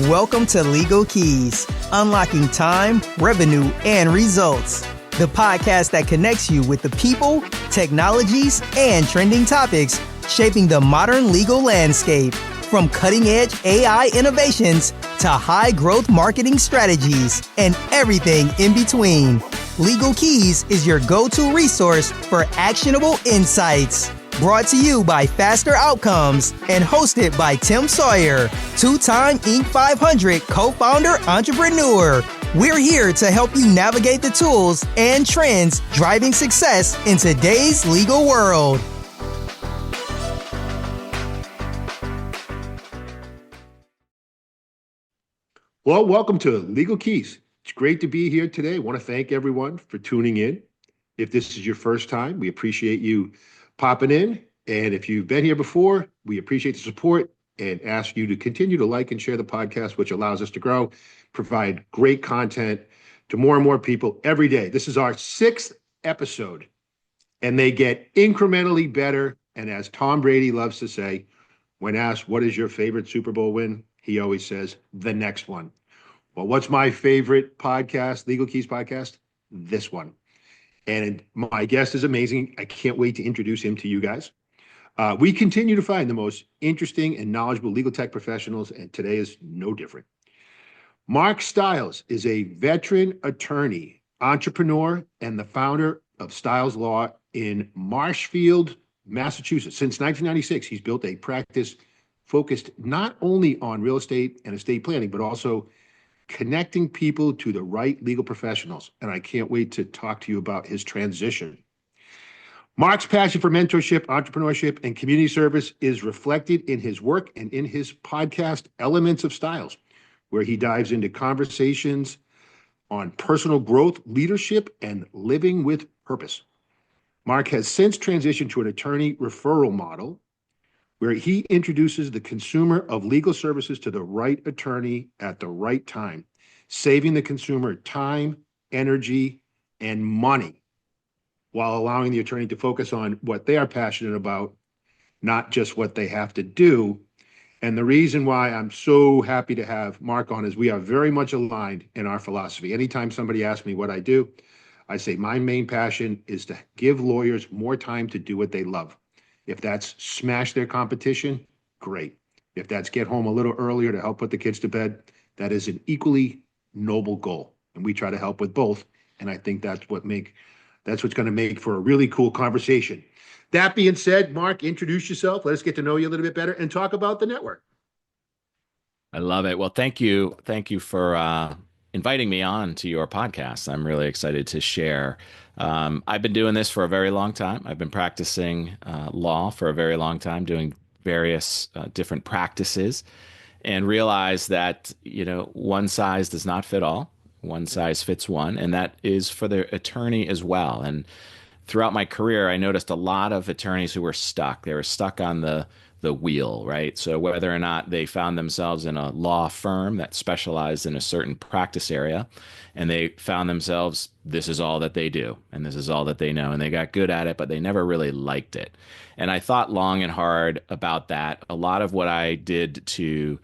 Welcome to Legal Keys, unlocking time, revenue, and results. The podcast that connects you with the people, technologies, and trending topics shaping the modern legal landscape. From cutting-edge AI innovations to high-growth marketing strategies and everything in between. Legal Keys is your go-to resource for actionable insights. Brought to you by Faster Outcomes and hosted by Tim Sawyer, two-time Inc. 500 co-founder entrepreneur. We're here to help you navigate the tools and trends driving success in today's legal world. Well, welcome to Legal Keys. It's great to be here today. I want to thank everyone for tuning in. If this is your first time, we appreciate you popping in. And if you've been here before, we appreciate the support and ask you to continue to like and share the podcast, which allows us to grow, provide great content to more and more people every day. This is our 6th episode, and they get incrementally better. And as Tom Brady loves to say, when asked, what is your favorite Super Bowl win? He always says, the next one. Well, what's my favorite podcast, Legal Keys podcast? This one. And my guest is amazing. I can't wait to introduce him to you guys. We continue to find the most interesting and knowledgeable legal tech professionals, and today is no different. Mark Stiles is a veteran attorney, entrepreneur, and the founder of Stiles Law in Marshfield, Massachusetts. Since 1996, he's built a practice focused not only on real estate and estate planning, but also connecting people to the right legal professionals. And I can't wait to talk to you about his transition. Mark's passion for mentorship, entrepreneurship, and community service is reflected in his work and in his podcast, Elements of Stiles, where he dives into conversations on personal growth, leadership, and living with purpose. Mark has since transitioned to an attorney referral model, where he introduces the consumer of legal services to the right attorney at the right time, saving the consumer time, energy, and money, while allowing the attorney to focus on what they are passionate about, not just what they have to do. And the reason why I'm so happy to have Mark on is we are very much aligned in our philosophy. Anytime somebody asks me what I do, I say my main passion is to give lawyers more time to do what they love. If that's smash their competition, great. If that's get home a little earlier to help put the kids to bed, that is an equally noble goal. And we try to help with both. And I think that's what's going to make for a really cool conversation. That being said, Mark, introduce yourself. Let us get to know you a little bit better and talk about the network. I love it. Well, thank you. Thank you for inviting me on to your podcast. I'm really excited to share. I've been doing this for a very long time. I've been practicing law for a very long time, doing various different practices, and realized that, one size does not fit all. One size fits one, and that is for the attorney as well. And throughout my career, I noticed a lot of attorneys who were stuck. They were stuck on the wheel, right? So whether or not they found themselves in a law firm that specialized in a certain practice area, and they found themselves, this is all that they do, and this is all that they know, and they got good at it, but they never really liked it. And I thought long and hard about that. A lot of what I did to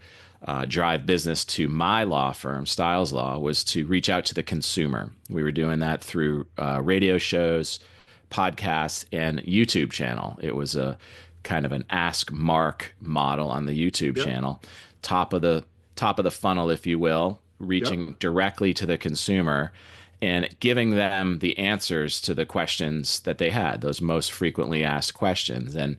drive business to my law firm, Stiles Law, was to reach out to the consumer. We were doing that through radio shows, podcasts, and YouTube channel. It was a kind of an Ask Mark model on the YouTube channel, top of the funnel, if you will, reaching directly to the consumer and giving them the answers to the questions that they had, those most frequently asked questions. And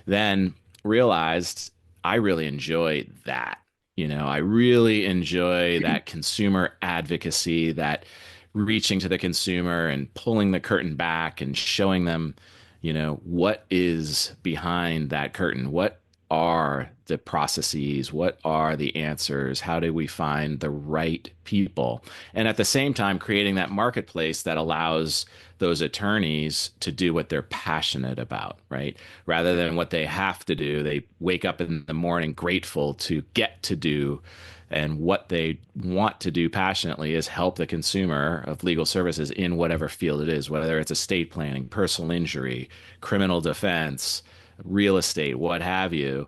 then realized I really enjoy that. I really enjoy that consumer advocacy, that reaching to the consumer and pulling the curtain back and showing them, what is behind that curtain? What are the processes? What are the answers? How do we find the right people? And at the same time, creating that marketplace that allows those attorneys to do what they're passionate about, right? Rather than what they have to do. They wake up in the morning grateful to get to do, and what they want to do passionately is help the consumer of legal services in whatever field it is, whether it's estate planning, personal injury, criminal defense, real estate, what have you.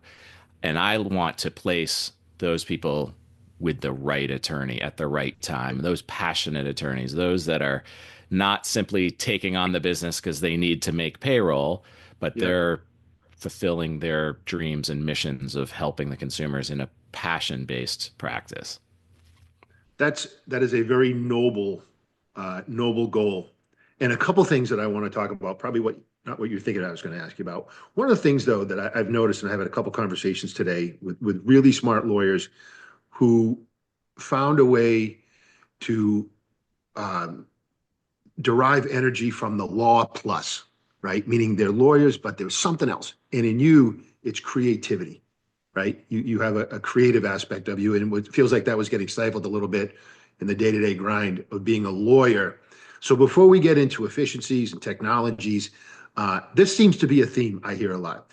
And I want to place those people with the right attorney at the right time, those passionate attorneys, those that are not simply taking on the business because they need to make payroll, but Yeah. they're fulfilling their dreams and missions of helping the consumers in a passion-based practice. That is a very noble goal. And a couple things that I want to talk about, probably what not what you're thinking I was going to ask you about. One of the things though that I've noticed, and I've had a couple conversations today with really smart lawyers who found a way to um, derive energy from the law plus, right? Meaning they're lawyers, but there's something else. And in you, it's creativity, right? You have a creative aspect of you, and it feels like that was getting stifled a little bit in the day-to-day grind of being a lawyer. So before we get into efficiencies and technologies, this seems to be a theme I hear a lot.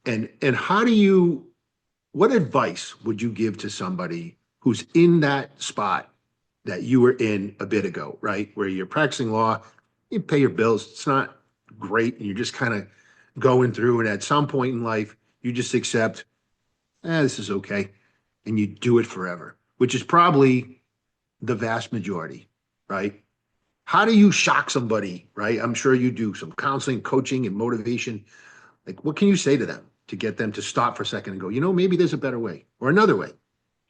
And how do you, what advice would you give to somebody who's in that spot that you were in a bit ago, right? Where you're practicing law, you pay your bills, it's not great, and you're just kind of going through, and at some point in life, you just accept, this is okay, and you do it forever, which is probably the vast majority, right? How do you shock somebody, right? I'm sure you do some counseling, coaching, and motivation. Like, what can you say to them to get them to stop for a second and go, maybe there's a better way or another way?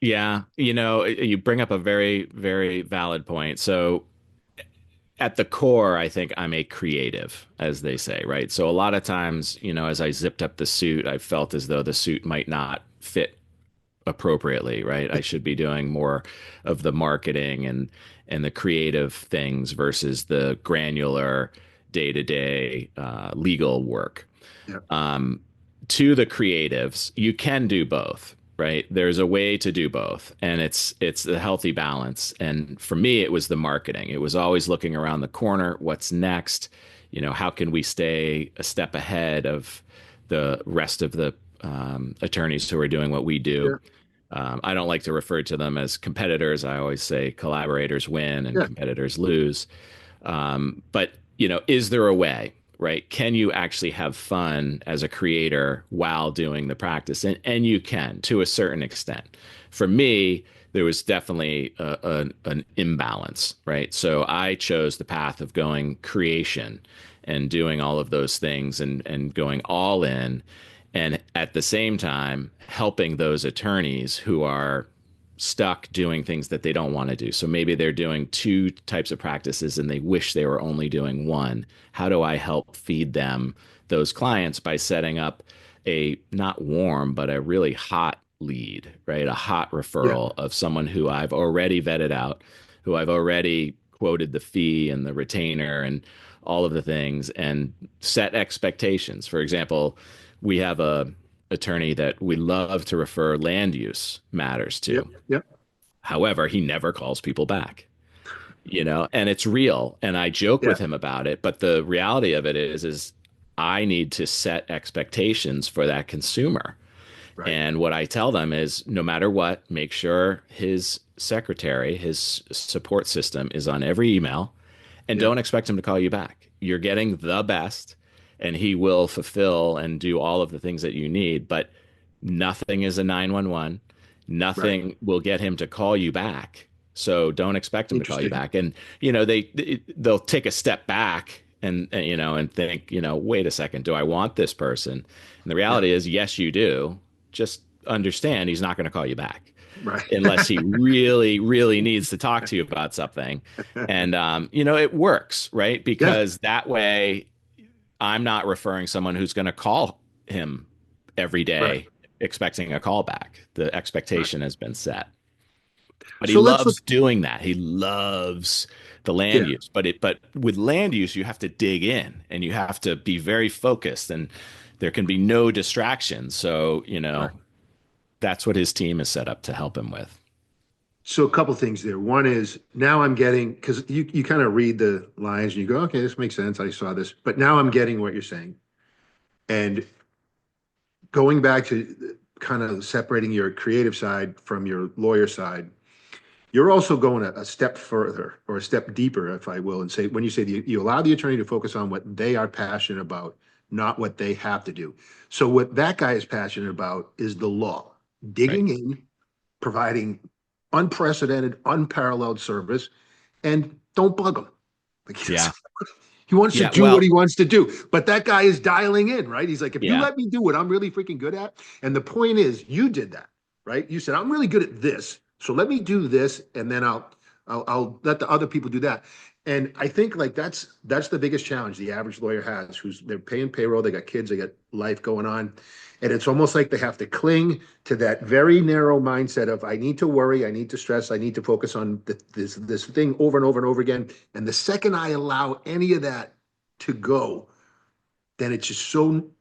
Yeah, you bring up a very, very valid point. So at the core, I think I'm a creative, as they say, right? So a lot of times, as I zipped up the suit, I felt as though the suit might not fit appropriately, right? I should be doing more of the marketing and the creative things versus the granular day-to-day legal work. Yeah, Um, to the creatives, you can do both, right? There's a way to do both, and it's a healthy balance. And for me, it was the marketing. It was always looking around the corner, what's next? How can we stay a step ahead of the rest of the attorneys who are doing what we do? yeah, I don't like to refer to them as competitors. I always say collaborators win and yeah, competitors lose. But is there a way, right? Can you actually have fun as a creator while doing the practice? And you can to a certain extent. For me, there was definitely an imbalance, right? So I chose the path of going creation and doing all of those things and going all in. And at the same time, helping those attorneys who are stuck doing things that they don't want to do. So maybe they're doing two types of practices and they wish they were only doing one. How do I help feed them those clients by setting up a not warm, but a really hot lead, right? A hot yeah, referral of someone who I've already vetted out, who I've already quoted the fee and the retainer and all of the things and set expectations. For example, we have a attorney that we love to refer land use matters yep, to. yep, However, he never calls people back, and it's real. And I joke yeah, with him about it, but the reality of it is I need to set expectations for that consumer. right, And what I tell them is no matter what, make sure his secretary, his support system is on every email and yeah, don't expect him to call you back. You're getting the best and he will fulfill and do all of the things that you need, but nothing is a 911. right. Nothing will get him to call you back. So don't expect him to call you Interesting. back. And they'll take a step back and think, wait a second, do I want this person? And the Yeah, reality is, yes, you do. Just understand he's not going to call you back right. unless he really, really needs to talk to you about something. And it works, right? Yeah, Because that way I'm not referring someone who's going to call him every right, day expecting a call back. The right. expectation has been set. But he So let's look. loves doing that. He loves the land Yeah, use. But with land use, you have to dig in and you have to be very focused and there can be no distractions. So, right. that's what his team is set up to help him with. So a couple things there. One is now I'm getting, because you kind of read the lines and you go, okay, this makes sense. I saw this, but now I'm getting what you're saying. And going back to kind of separating your creative side from your lawyer side, you're also going a step further or a step deeper, if I will, and say when you say you allow the attorney to focus on what they are passionate about, not what they have to do. So what that guy is passionate about is the law, Right. digging in, providing unprecedented, unparalleled service, and don't bug him. Like, Yeah. he wants to Yeah. do what Well, he wants to do. But that guy is dialing in, right? He's like, if you yeah, let me do what I'm really freaking good at, and the point is, you did that, right? You said, I'm really good at this. So let me do this, and then I'll let the other people do that. And I think like that's the biggest challenge the average lawyer has, who's they're paying payroll, they got kids, they got life going on. And it's almost like they have to cling to that very narrow mindset of I need to worry, I need to stress, I need to focus on this thing over and over and over again. And the second I allow any of that to go, then it's just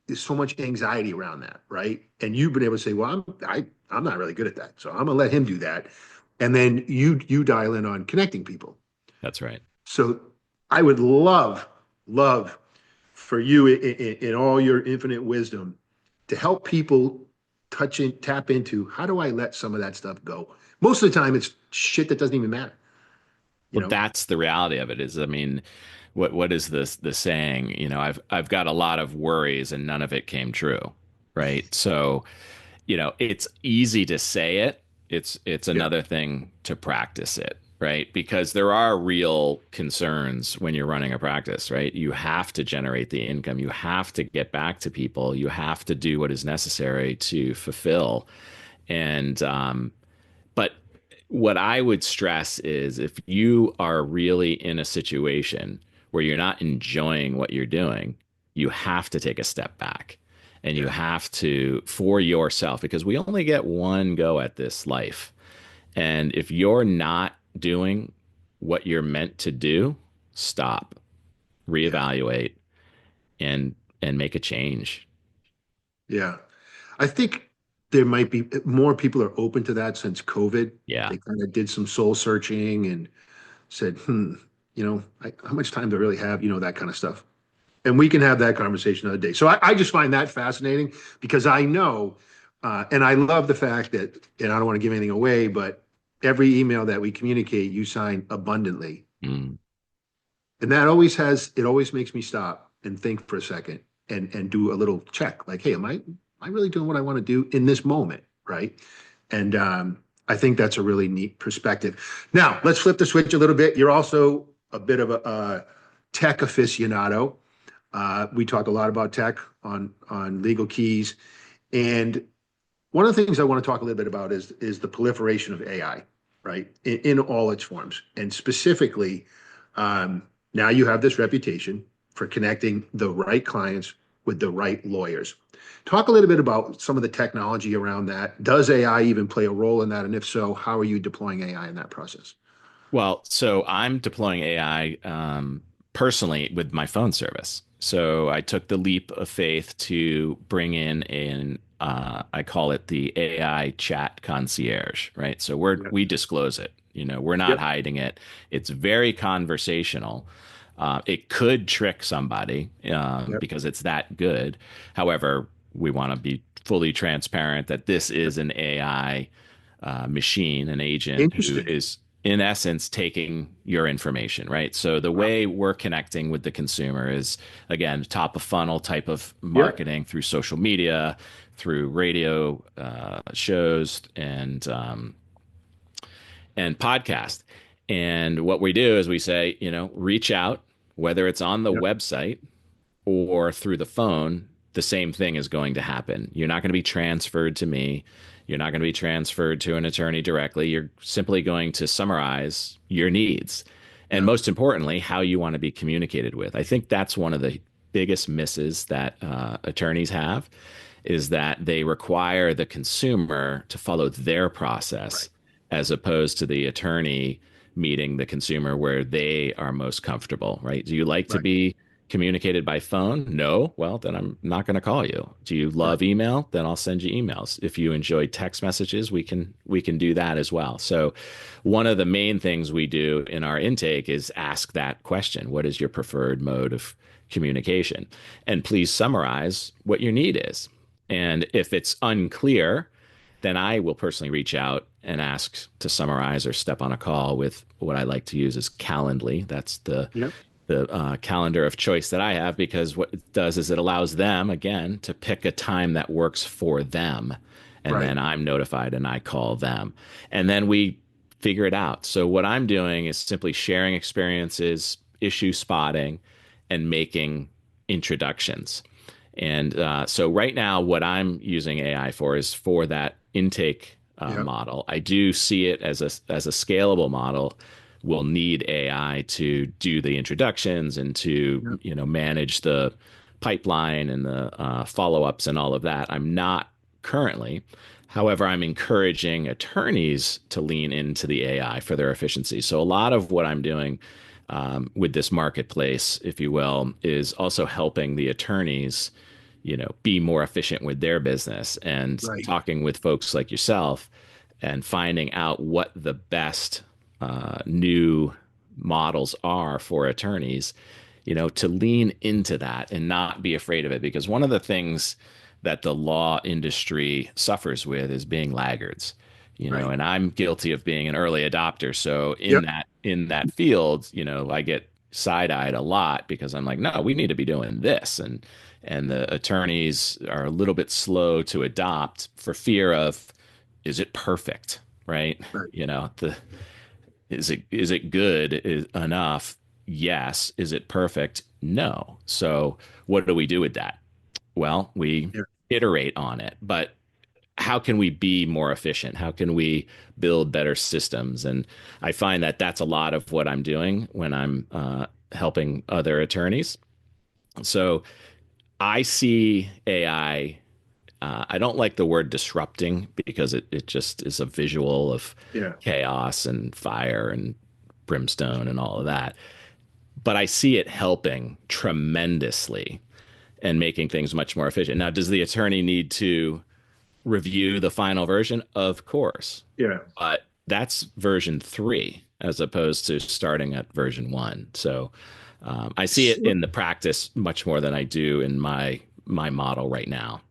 there's so much anxiety around that, right? And you've been able to say, well, I'm not really good at that, so I'm gonna let him do that. And then you dial in on connecting people. that's right. So I would love for you in all your infinite wisdom to help people tap into how do I let some of that stuff go? Most of the time, it's shit that doesn't even matter, you Well, know? that's the reality of it is, I mean, what is this the saying? I've got a lot of worries and none of it came true. Right. So, it's easy to say it. It's Yeah, another thing to practice it, right? Because there are real concerns when you're running a practice, right? You have to generate the income. You have to get back to people. You have to do what is necessary to fulfill. And but what I would stress is if you are really in a situation where you're not enjoying what you're doing, you have to take a step back and you yeah, have to, for yourself, because we only get one go at this life. And if you're not doing what you're meant to do, stop, yeah, reevaluate, and make a change. yeah. I think there might be more people are open to that since COVID. Yeah. They kind of did some soul searching and said, how much time do I really have? That kind of stuff. And we can have that conversation another day. So I just find that fascinating because I know, and I love the fact that, and I don't want to give anything away, but every email that we communicate, you sign abundantly. Mm. And it always makes me stop and think for a second and do a little check like, hey, am I really doing what I want to do in this moment? Right. And I think that's a really neat perspective. Now, let's flip the switch a little bit. You're also a bit of a tech aficionado. We talk a lot about tech on Legal Keys, and one of the things I want to talk a little bit about is the proliferation of AI, right, in all its forms, and specifically, now you have this reputation for connecting the right clients with the right lawyers. Talk a little bit about some of the technology around that. Does AI even play a role in that? And if so, how are you deploying AI in that process? Well, so I'm deploying AI personally with my phone service. So I took the leap of faith to bring in I call it the AI chat concierge, right? So Yep. we disclose it. We're not Yep. hiding it. It's very conversational. It could trick somebody Yep. because it's that good. However, we want to be fully transparent that this is an AI machine, an agent who Interesting. is in essence taking your information, right? So the Wow. way we're connecting with the consumer is again top of funnel type of Yep. marketing through social media, through radio shows, and podcast. And what we do is we say, reach out, whether it's on the Yep. website or through the phone, the same thing is going to happen. You're not going to be transferred to me. You're not going to be transferred to an attorney directly. You're simply going to summarize your needs. And Yep. most importantly, how you want to be communicated with. I think that's one of the biggest misses that attorneys have is that they require the consumer to follow their Right. process as opposed to the attorney meeting the consumer where they are most comfortable, right? Do you like to Right. be communicated by phone? No. Well, then I'm not going to call you. Do you Right. love email? Then I'll send you emails. If you enjoy text messages, we can do that as well. So one of the main things we do in our intake is ask that question. What is your preferred mode of communication? And please summarize what your need is. And if it's unclear, then I will personally reach out and ask to summarize or step on a call with what I like to use is Calendly. That's Yep. the calendar of choice that I have because what it does is it allows them again to pick a time that works for them, and Right. then I'm notified and I call them, and then we figure it out. So what I'm doing is simply sharing experiences, issue spotting, and making introductions. And so right now, what I'm using AI for is for that intake Yep. model. I do see it as a scalable model. We'll need AI to do the introductions and to Yep. manage the pipeline and the follow-ups and all of that. I'm not currently. However, I'm encouraging attorneys to lean into the AI for their efficiency. So a lot of what I'm doing with this marketplace, if you will, is also helping the attorneys, be more efficient with their business and Right. talking with folks like yourself and finding out what the best new models are for attorneys, to lean into that and not be afraid of it. Because one of the things that the law industry suffers with is being laggards, Right. and I'm guilty of being an early adopter. So in Yep. that field, I get side-eyed a lot because I'm like, no, we need to be doing this. And the attorneys are a little bit slow to adopt for fear of, is it perfect? Right? Right. The is it good enough? Yes. Is it perfect? No. So what do we do with that? Well, we Yeah. iterate on it, but how can we be more efficient? How can we build better systems? And I find that that's a lot of what I'm doing when I'm helping other attorneys. So I see AI. I don't like the word disrupting because it just is a visual of Yeah. chaos and fire and brimstone and all of that. But I see it helping tremendously and making things much more efficient. Now, does the attorney need to review the final version? Of course. Yeah. But that's version 3 as opposed to starting at version 1. So I see it So, in the practice much more than I do in my model right now.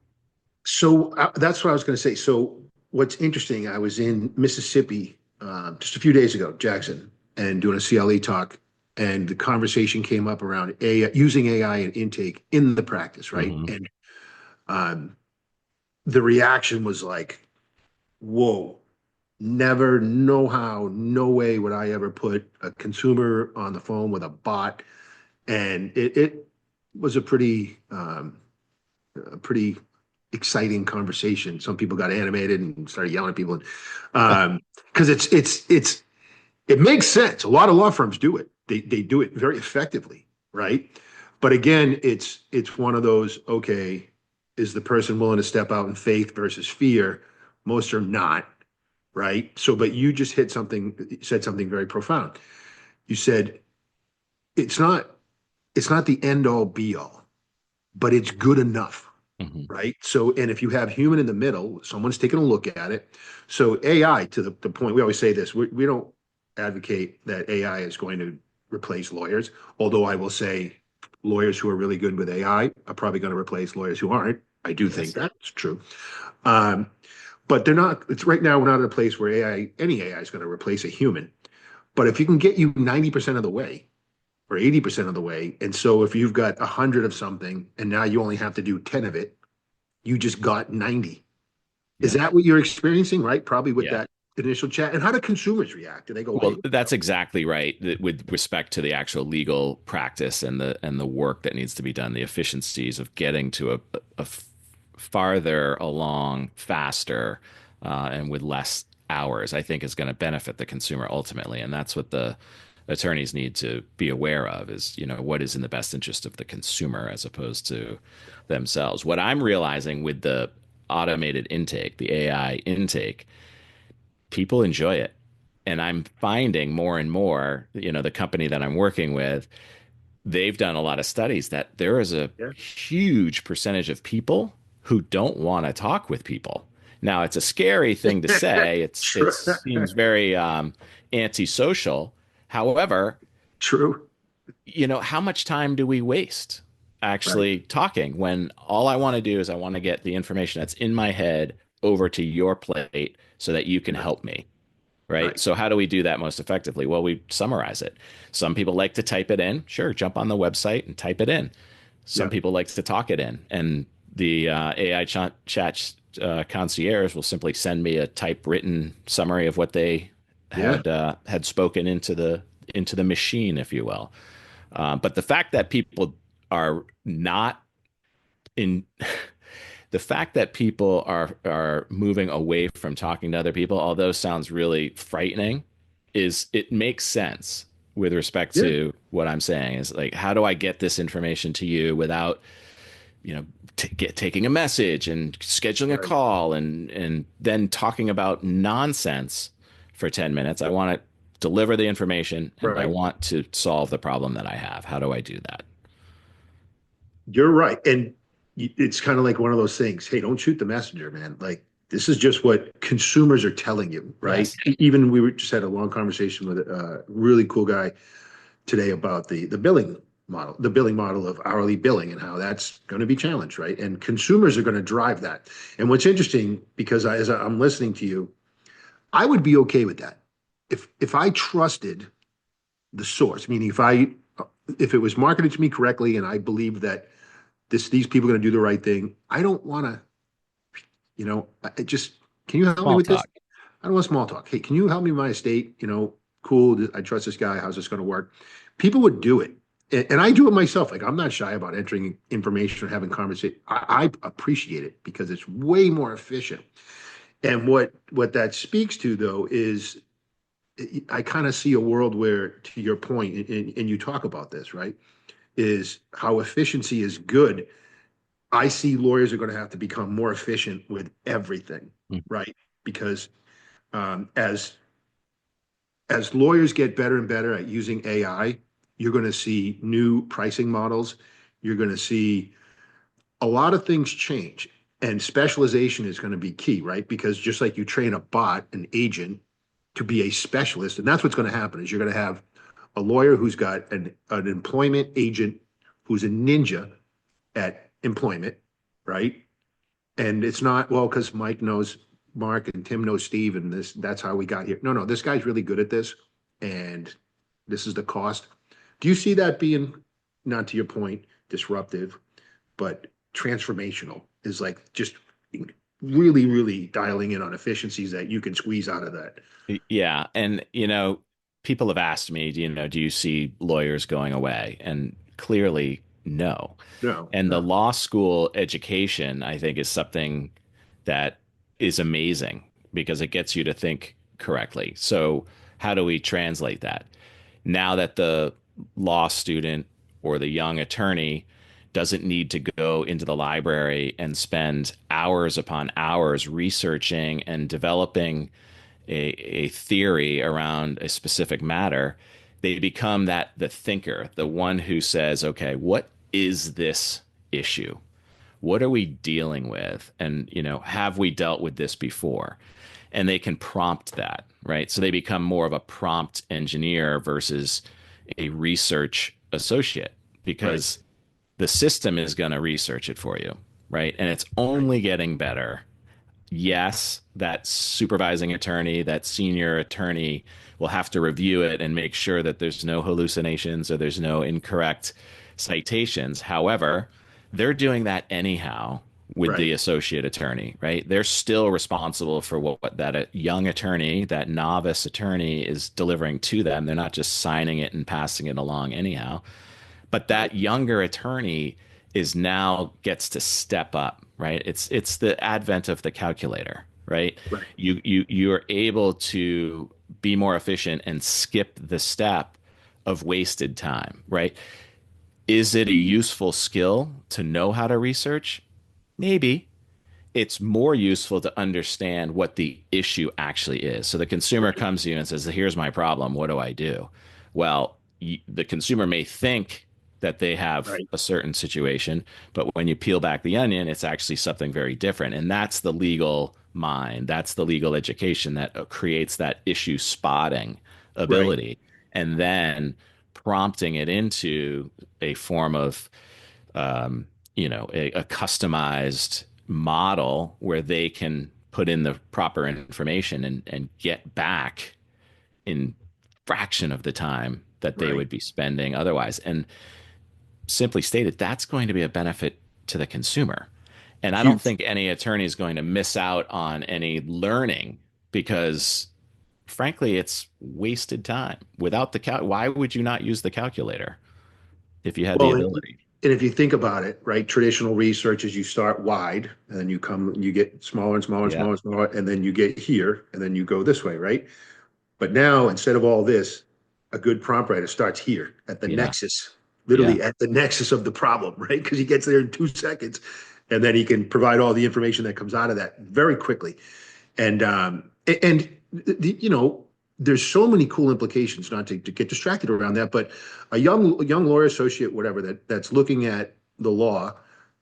that's what I was going to say. So what's interesting, I was in Mississippi just a few days ago, Jackson, and doing a CLE talk, and the conversation came up around AI, using AI and intake in the practice, right? Hmm. And um, the reaction was like, "Whoa, never, no how, no way would I ever put a consumer on the phone with a bot." And it was a pretty exciting conversation. Some people got animated and started yelling at people, because it makes sense. A lot of law firms do it. They do it very effectively, right? But again, it's one of those. Okay, is the person willing to step out in faith versus fear? Most are not, right? So, but you just said something very profound. You said it's not it's not the end all be all, but it's good enough, Hmm. right? So, and if you have human in the middle, someone's taking a look at it. So AI, to the point, we always say this, we don't advocate that AI is going to replace lawyers, although I will say lawyers who are really good with AI are probably going to replace lawyers who aren't. I do think Yes. that's true. Um, but they're not, it's right now, we're not at a place where any AI is going to replace a human. But if you can get you 90% of the way, or 80% of the way. And so if you've got 100 of something and now you only have to do 10 of it, you just got 90. Is Yeah. that what you're experiencing, right? Probably with Yeah. that initial chat. And how do consumers react? Do they go, Well, hey, that's exactly right. With respect to the actual legal practice and the work that needs to be done, the efficiencies of getting to a farther along faster and with less hours, I think is going to benefit the consumer ultimately. And that's what the attorneys need to be aware of is, what is in the best interest of the consumer as opposed to themselves. What I'm realizing with the automated intake, the AI intake, people enjoy it. And I'm finding more and more, the company that I'm working with, they've done a lot of studies that there is a yeah, huge percentage of people who don't want to talk with people. Now, it's a scary thing to say. It true, seems very antisocial. However, true, how much time do we waste right, actually talking when all I want to do is I want to get the information that's in my head over to your plate so that you can right, help me? Right. right, So how do we do that most effectively? Well, we summarize it. Some people like to type it in. Sure, jump on the website and type it in. Some yeah, people like to talk it in, and the AI chat concierge will simply send me a typewritten summary of what they Yeah. had spoken into the machine, if you will. But the fact that people are not in the fact that people are moving away from talking to other people, although sounds really frightening, is it makes sense with respect Yeah. to what I'm saying. Is like, how do I get this information to you without, taking a message and scheduling a Right. call and then talking about nonsense for 10 minutes? I want to deliver the information and I Right. want to solve the problem that I have. How do I do that? You're right. And it's kind of like one of those things. Hey, don't shoot the messenger, man. Like this is just what consumers are telling you, right? Yes. Even we just had a long conversation with a really cool guy today about the billing model, the billing model of hourly billing and how that's going to be challenged, right? And consumers are going to drive that. And what's interesting, because as I'm listening to you, I would be okay with that if I trusted the source, meaning if it was marketed to me correctly and I believe that these people are going to do the right thing. I don't want to, I just, can you help me Small with this? talk. I don't want small talk. Hey, can you help me with my estate? Cool. I trust this guy. How's this going to work? People would do it. And I do it myself. Like I'm not shy about entering information or having conversation. I appreciate it because it's way more efficient. And what that speaks to though is I kind of see a world where, to your point, and you talk about this, right? Is how efficiency is good. I see lawyers are going to have to become more efficient with everything, Mm. right? Because as lawyers get better and better at using AI, you're going to see new pricing models. You're going to see a lot of things change, and specialization is going to be key, right? Because just like you train a bot, an agent, to be a specialist, and that's what's going to happen is you're going to have a lawyer who's got an employment agent who's a ninja at employment, right? And it's not, well, because Mike knows Mark and Tim knows Steve, and that's how we got here. No, no, this guy's really good at this, and this is the cost. Do you see that being, not to your point, disruptive, but transformational is like just really, really dialing in on efficiencies that you can squeeze out of that. Yeah. And, people have asked me, do you see lawyers going away? And clearly, no. No, And the no, law school education, I think, is something that is amazing because it gets you to think correctly. So, how do we translate that? Now that the law student or the young attorney doesn't need to go into the library and spend hours upon hours researching and developing a theory around a specific matter, they become the thinker, the one who says, okay, what is this issue? What are we dealing with? And, have we dealt with this before? And they can prompt that, right? So they become more of a prompt engineer versus a research associate right, because the system is going to research it for you, right? And it's right, only getting better. Yes, that supervising attorney, that senior attorney will have to review it and make sure that there's no hallucinations or there's no incorrect citations. However, they're doing that anyhow with right, the associate attorney, right? They're still responsible for what that young attorney, that novice attorney is delivering to them. They're not just signing it and passing it along anyhow. But right, that younger attorney is now gets to step up, right? It's the advent of the calculator, right? right, You're able to be more efficient and skip the step of wasted time, right? Is it a useful skill to know how to research? Maybe. It's more useful to understand what the issue actually is. So the consumer right, comes to you and says, here's my problem. What do I do? Well, the consumer may think that they have right, a certain situation, but when you peel back the onion, it's actually something very different. And that's the legal mind. That's the legal education that creates that issue spotting right, ability. And then prompting it into a form of a customized model where they can put in the proper information and get back in fraction of the time that they right. would be spending otherwise. And simply stated, that's going to be a benefit to the consumer. And I don't Huge. think any attorney is going to miss out on any learning because frankly, it's wasted time. Without the why would you not use the calculator if you had the Well, ability? and if you think about it, right, traditional research is you start wide and then you get smaller and smaller and Yeah, smaller and smaller, and then you get here and then you go this way, right? But now, instead of all this, a good prompt writer starts here at the yeah, nexus, yeah. literally at the nexus of the problem, right? Because he gets there in 2 seconds, and then he can provide all the information that comes out of that very quickly. And there's so many cool implications, not to get distracted around that, but a young lawyer associate, whatever, that's looking at the law,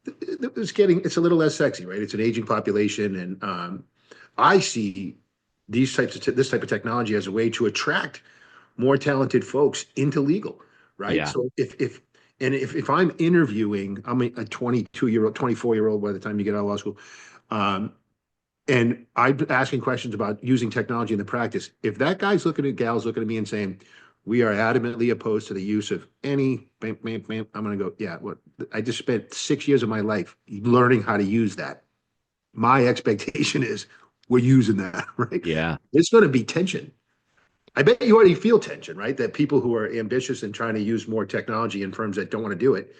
it's a little less sexy, right? It's an aging population, and I see this type of technology as a way to attract more talented folks into legal, right? Yeah. So if I'm interviewing, I'm a 22-year-old, 24-year-old by the time you get out of law school, um, and I'm asking questions about using technology in the practice. If that guy's looking at gals looking at me and saying, we are adamantly opposed to the use of any, bam, bam, bam, I'm going to go, yeah, what? I just spent 6 years of my life learning how to use that. My expectation is we're using that, right? Yeah. There's going to be tension. I bet you already feel tension, right? That people who are ambitious and trying to use more technology in firms that don't want to do it,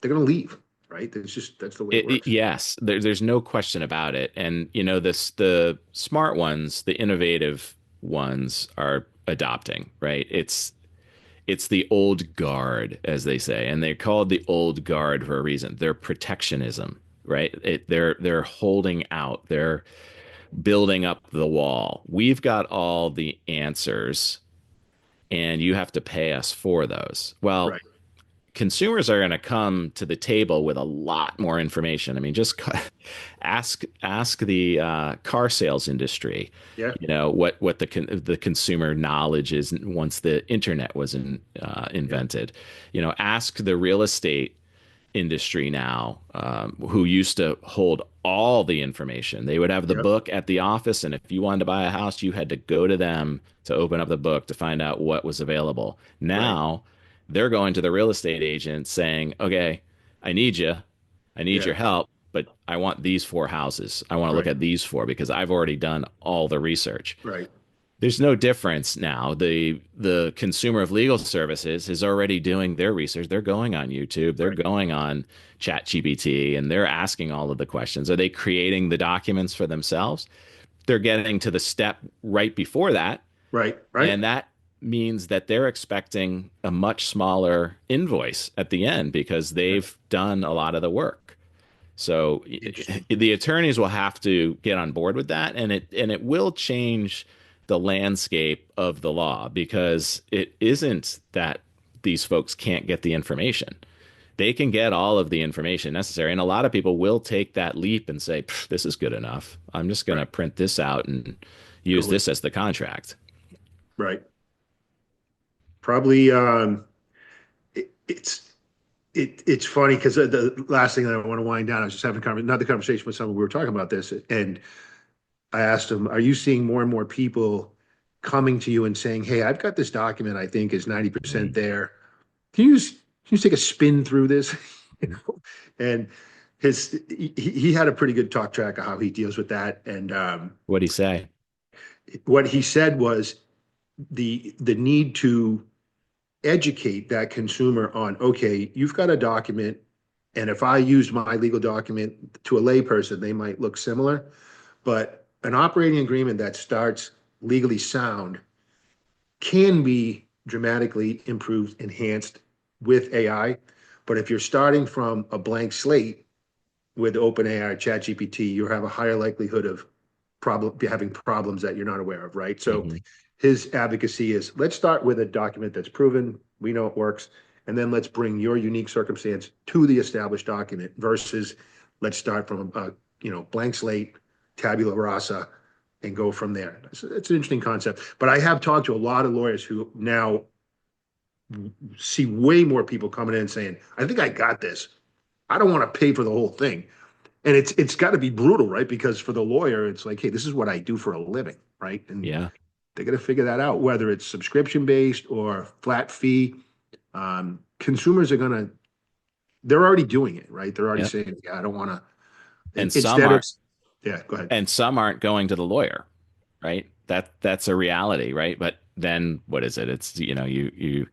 they're going to leave, right? That's the way it works. Yes, there's no question about it. And the smart ones, the innovative ones are adopting, right? It's the old guard, as they say, and they're called the old guard for a reason. They're protectionism, right? They're holding out. They're building up the wall. We've got all the answers, and you have to pay us for those. Well, Right. consumers are going to come to the table with a lot more information. I mean, just ask the car sales industry, Yeah. what the consumer knowledge is once the internet was Yeah. invented. Ask the real estate industry now, who used to hold all the information. They would have the Yeah. book at the office, and if you wanted to buy a house, you had to go to them to open up the book to find out what was available. Right. Now they're going to the real estate agent saying, "Okay, I need you. I need Yeah. your help, but I want these four houses. I want to look Right. at these four because I've already done all the research." Right. There's no difference now. The consumer of legal services is already doing their research. They're going on YouTube, they're Right. going on ChatGPT, and they're asking all of the questions. Are they creating the documents for themselves? They're getting to the step right before that, Right. Right. and that means that they're expecting a much smaller invoice at the end because Yeah. they've done a lot of the work. So Interesting. the attorneys will have to get on board with that, and it will change the landscape of the law because it isn't that these folks can't get the information. They can get all of the information necessary, and a lot of people will take that leap and say, "This is good enough. I'm just going to Right. print this out and use Go with this as the contract." right. Probably. It's funny because the last thing that I want to wind down, I was just having another conversation with someone. We were talking about this, and I asked him, "Are you seeing more and more people coming to you and saying, 'Hey, I've got this document I think is 90% Mhm. there. Can you take a spin through this?'" You know, and he had a pretty good talk track of how he deals with that. And What'd he say? what he said was the need to educate that consumer on, okay, you've got a document, and if I used my legal document to a layperson, they might look similar, but an operating agreement that starts legally sound can be dramatically improved, enhanced with AI. But if you're starting from a blank slate with OpenAI or ChatGPT, you have a higher likelihood of having problems that you're not aware of, right? So Hmm. his advocacy is, let's start with a document that's proven, we know it works, and then let's bring your unique circumstance to the established document versus let's start from a blank slate, tabula rasa, and go from there. It's an interesting concept. But I have talked to a lot of lawyers who now see way more people coming in and saying, I think I got this. I don't want to pay for the whole thing. And it's got to be brutal, right? Because for the lawyer, it's like, hey, this is what I do for a living, right? And Yeah. they got to figure that out, whether it's subscription based or flat fee. Consumers are gonna, they're already doing it, right? They're already Yep. saying, yeah, I don't want to. And some Instead of, are yeah, go ahead. and some aren't going to the lawyer, right? that's a reality, right? But then what is it? It's, you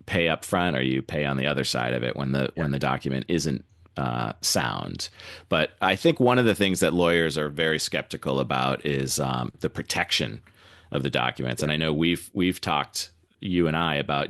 pay up front or you pay on the other side of it when the document isn't sound. But I think one of the things that lawyers are very skeptical about is the protection of the documents. And I know we've talked, you and I, about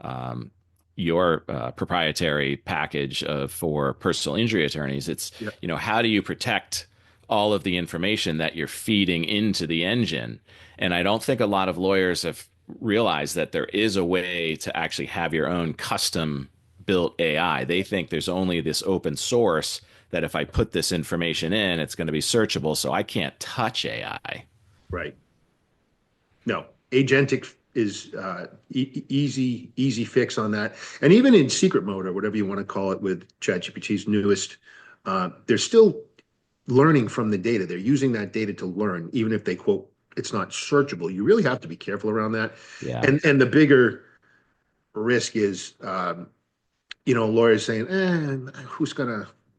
um, your proprietary package for personal injury attorneys. It's, Yeah. how do you protect all of the information that you're feeding into the engine? And I don't think a lot of lawyers have realized that there is a way to actually have your own custom built AI. They think there's only this open source that if I put this information in, it's going to be searchable, so I can't touch AI. Right. No, agentic is easy fix on that. And even in secret mode or whatever you want to call it with ChatGPT's newest, they're still learning from the data. They're using that data to learn, even if they quote it's not searchable. You really have to be careful around that. Yeah. And the bigger risk is, lawyers saying,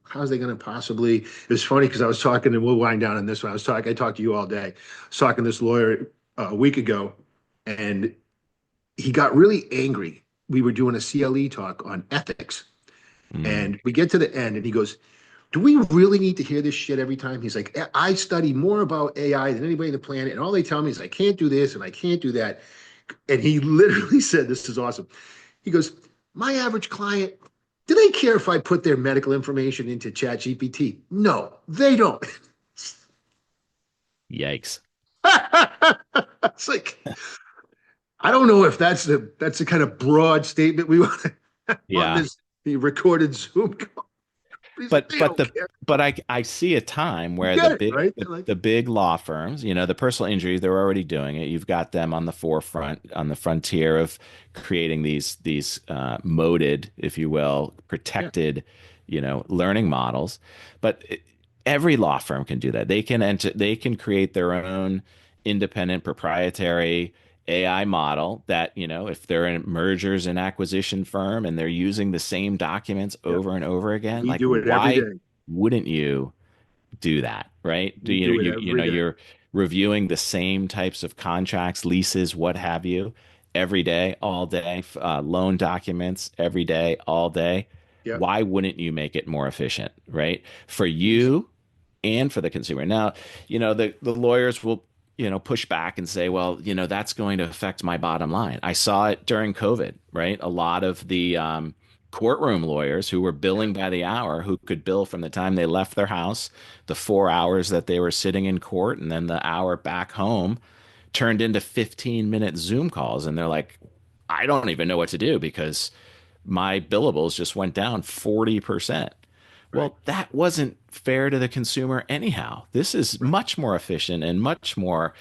how's they gonna possibly? It was funny because I was talking, and we'll wind down on this one. I talked to you all day. I was talking to this lawyer a week ago, and he got really angry. We were doing a CLE talk on ethics, and we get to the end, and he goes, "Do we really need to hear this shit every time?" He's like, "I study more about AI than anybody on the planet, and all they tell me is I can't do this and I can't do that." And he literally said, "This is awesome." He goes, "My average client, do they care if I put their medical information into ChatGPT? No, they don't." Yikes. It's like, I don't know if that's the kind of broad statement we want to have on Yeah. this recorded Zoom call. But They but don't the care. but I see a time You where get it, right? Like, the big law firms, the personal injuries, they're already doing it. You've got them on the forefront, on the frontier of creating these moded, if you will, yeah, protected, learning models. But every law firm can do that. They can create their own independent proprietary AI model that, if they're in mergers and acquisition firm and they're using the same documents yeah. over and over again, We like, do it every why day. wouldn't you do that, right? Do We do it you every know day. you're reviewing the same types of contracts, leases, what have you, every day, all day, loan documents every day, all day. Yeah, Why wouldn't you make it more efficient, right? For easy. you and for the consumer. Now, the lawyers will, push back and say, well, that's going to affect my bottom line. I saw it during COVID, right? A lot of the courtroom lawyers who were Yeah, billing by the hour, who could bill from the time they left their house, the 4 hours that they were sitting in court, and then the hour back home, turned into 15-minute Zoom calls. And they're like, I don't even know what to do because my billables just went down 40%. right. Well, that wasn't fair to the consumer anyhow. This is Right. much more efficient and much more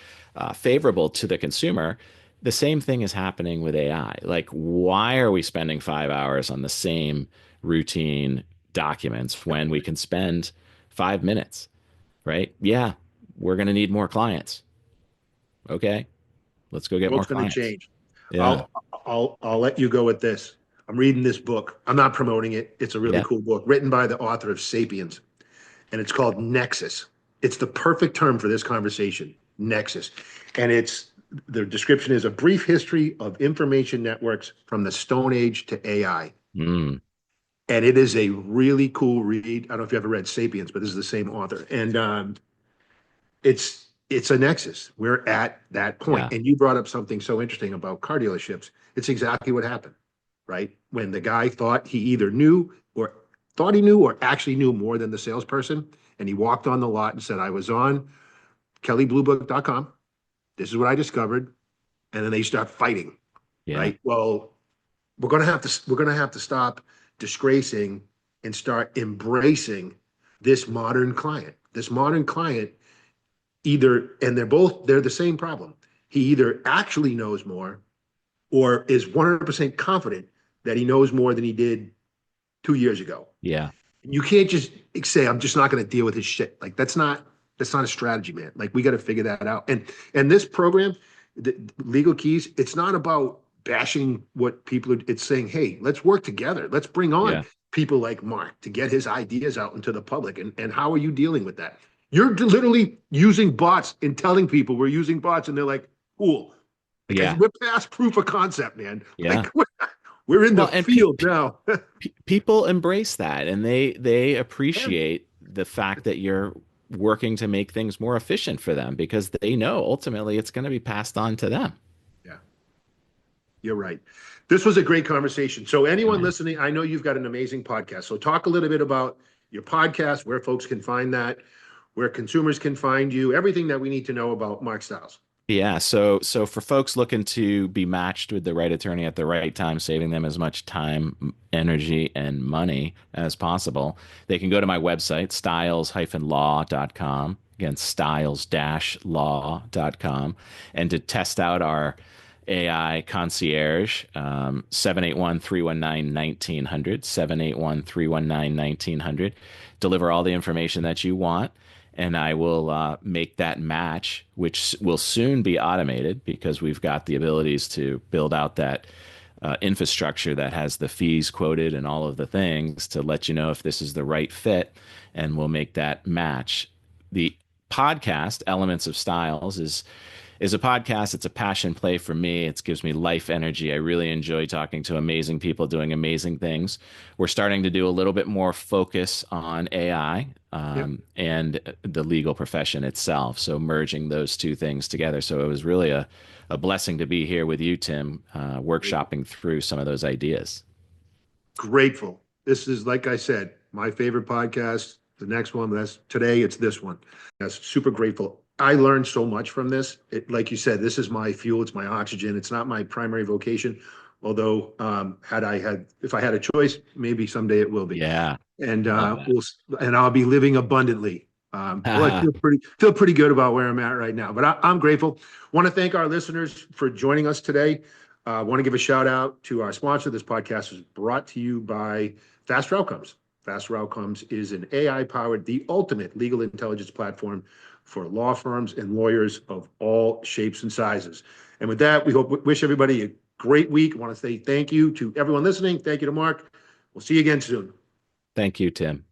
favorable to the consumer. The same thing is happening with AI. Like, why are we spending 5 hours on the same routine documents when we can spend 5 minutes, right? Yeah, we're going to need more clients. Okay, let's go get more World's going to clients. change. Yeah. I'll let you go with this. I'm reading this book. I'm not promoting it. It's a really Yeah. cool book written by the author of Sapiens, and it's called Nexus. It's the perfect term for this conversation, Nexus. And the description is a brief history of information networks from the Stone Age to AI. Mm, And it is a really cool read. I don't know if you ever read Sapiens, but this is the same author. And it's a nexus. We're at that point. yeah. And you brought up something so interesting about car dealerships. It's exactly what happened, right? When the guy thought he either knew or thought he knew or actually knew more than the salesperson, and he walked on the lot and said, "I was on kellybluebook.com. This is what I discovered." And then they start fighting, Yeah. right? Well, we're gonna have to stop disgracing and start embracing this modern client. This modern client either, and they're the same problem. He either actually knows more or is 100% confident that he knows more than he did 2 years ago. Yeah. You can't just say, "I'm just not going to deal with his shit." Like, that's not a strategy, man. Like, we got to figure that out. And this program, the Legal Keys, it's not about bashing what people are. It's saying, hey, let's work together. Let's bring on Yeah. people like Mark to get his ideas out into the public. And how are you dealing with that? You're literally using bots and telling people we're using bots, and they're like, cool. Like, Yeah. we're past proof of concept, man. Yeah. Like, we're in the Well, and field now. people embrace that, and they Yeah. appreciate the fact that you're working to make things more efficient for them because they know ultimately it's going to be passed on to them. Yeah, you're right. This was a great conversation. So anyone Yeah. listening, I know you've got an amazing podcast. So talk a little bit about your podcast, where folks can find that, where consumers can find you, everything that we need to know about Mark Stiles. Yeah, so for folks looking to be matched with the right attorney at the right time, saving them as much time, energy, and money as possible, they can go to my website, stiles-law.com. Again, stiles-law.com. And to test out our AI concierge, 781-319-1900, deliver all the information that you want, and I will make that match, which will soon be automated because we've got the abilities to build out that infrastructure that has the fees quoted and all of the things to let you know if this is the right fit, and we'll make that match. The podcast, Elements of Stiles, is a podcast. It's a passion play for me. It gives me life energy. I really enjoy talking to amazing people doing amazing things. We're starting to do a little bit more focus on AI Yep. and the legal profession itself. So merging those two things together. So it was really a blessing to be here with you, Tim, workshopping through some of those ideas. Grateful. This is, like I said, my favorite podcast. The next one, that's today, it's this one. That's super grateful. I learned so much from this. Like you said, this is my fuel. It's my oxygen. It's not my primary vocation. Although, if I had a choice, maybe someday it will be. Yeah. And Love and I'll be living abundantly. Well, I that. feel pretty good about where I'm at right now. But I'm grateful. Want to thank our listeners for joining us today. Want to give a shout out to our sponsor. This podcast is brought to you by Faster Outcomes. Faster Outcomes is an AI-powered, the ultimate legal intelligence platform for law firms and lawyers of all shapes and sizes. And with that, wish everybody a great week. I want to say thank you to everyone listening. Thank you to Mark. We'll see you again soon. Thank you, Tim.